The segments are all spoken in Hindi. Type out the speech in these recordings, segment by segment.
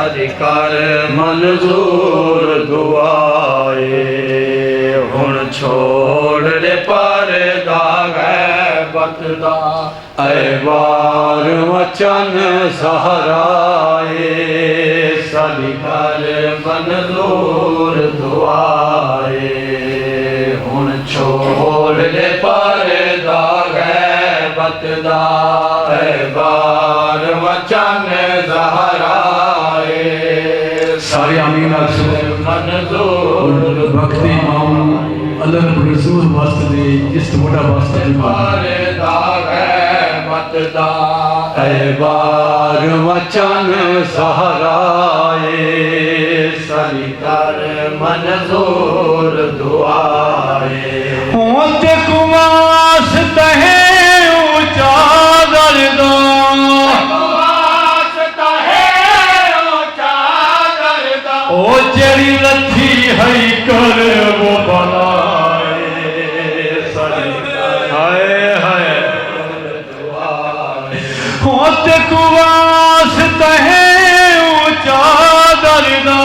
सदिकर मंजूर दुआए हुण छोड़ दे पर्दा गैबत दा ऐवार वचन सहराए सदिकर मंजूर दुआए हुण छोड़ दे पर्दा गैबत दा ऐवार वचन सहराए सारे आमीन मंजूर भक्ति माम अल्लाह रसूल वास्ते इस मोटा वास्ते पर्दा गैबत दा ऐवार वचन सहराए सदिकर मंजूर दुआए होते कुमास तहे ऊंचा दर्दो ओ जेरी लथी है कर वो बनाए हाय हाय होते कुवास तहे ऊंचा दर्दा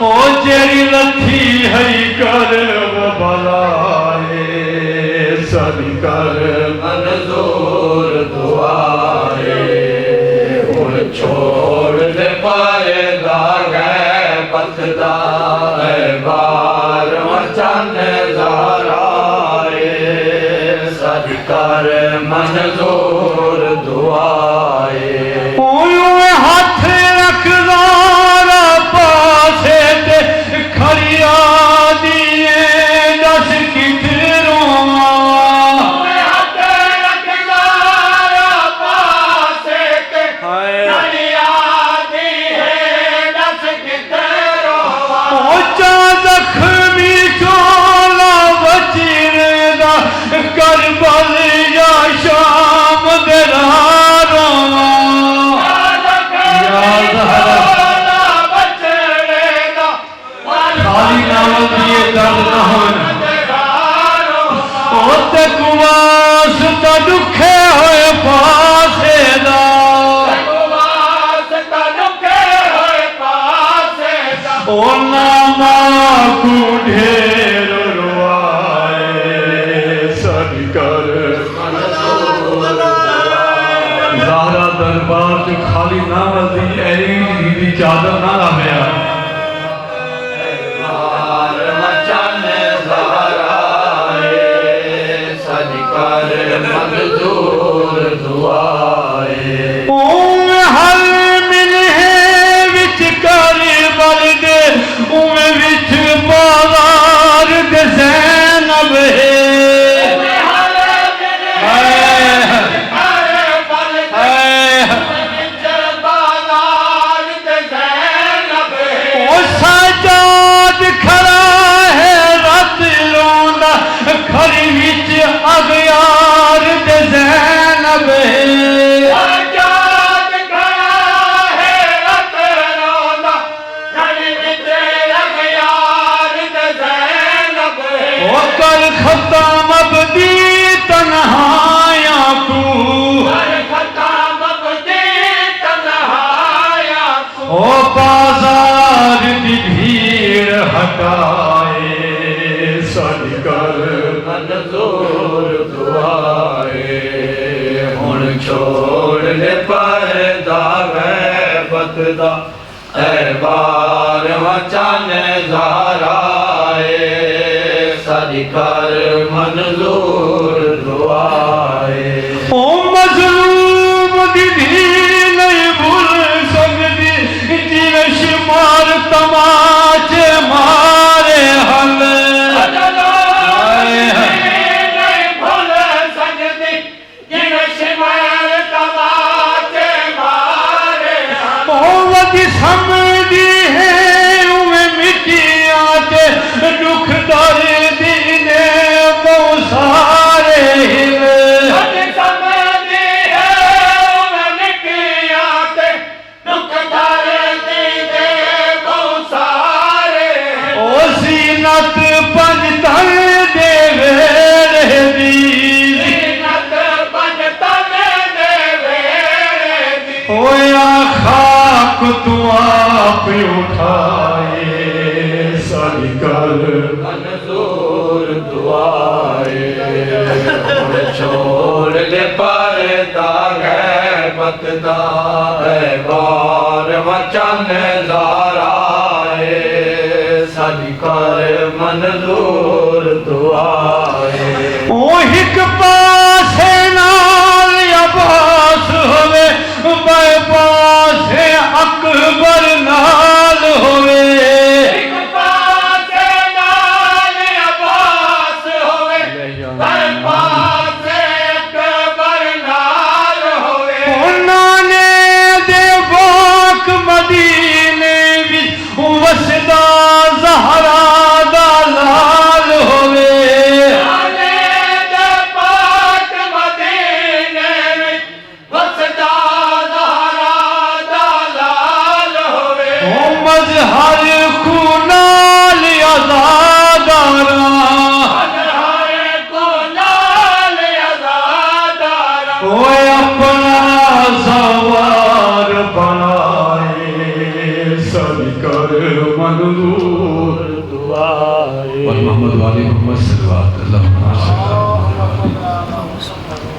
ओ जेरी लथी है कर वो बनाए सदिकर मंजूर दुआए छोड़ दे पर्दा गैबत दा ऐवार वचन सहराए सदिकर मंजूर दुआए हाथ रखदार पासे ते खरिया दिए दस किधरों करबल या शाम दरारो खाली नाम दिए दर्द होते कुमास तो दुखे होए पासे दा ओ नामा को ढेर दरबार च खाली ना मजी ऐसी चादर ना लाया सदिकर मंजूर दुआए हल मिले विच कर बल दे उमे विच बाजार दे ज़ैनब है अगयार दे ज़ैनब ओ कर खत्म अबदी तन्हाया को ओ बाजार दी भीड़ हटाए सदिकर मंजूर दुआए हुण छोड़ दे पर्दा गैबत दा ऐवार वचन सहराए सदिकर मंजूर दुआए ओ मज़लूम दी नहीं भूल सकदी जिन्हें शुमार तमाचे मारे हल समझी है उमें मिट्टियां ते दुख दर्द ने बहुत सारे उठाए सारी कर मंजूर दुआए हुण छोड़ दे पर्दा गैबत दा बार वचन ज़ाराए सारी कर मंजूर दुआए ओ हिक पासे नाल अब्बास होवे बै पासे अकबर नाल होवे एक पासे नाल अब्बास होवे बै पासे अकबर नाल होवे उन्हां ने दे वाक मदीने विच वसदा ज़हरा दा लाल होवे हर खूनाल आजादारा ओए अपना सवार बनाए सभी कर मंजूर दुआए मोहम्मद वाले मोहम्मद सल्लल्लाहु अलैहि वसल्लम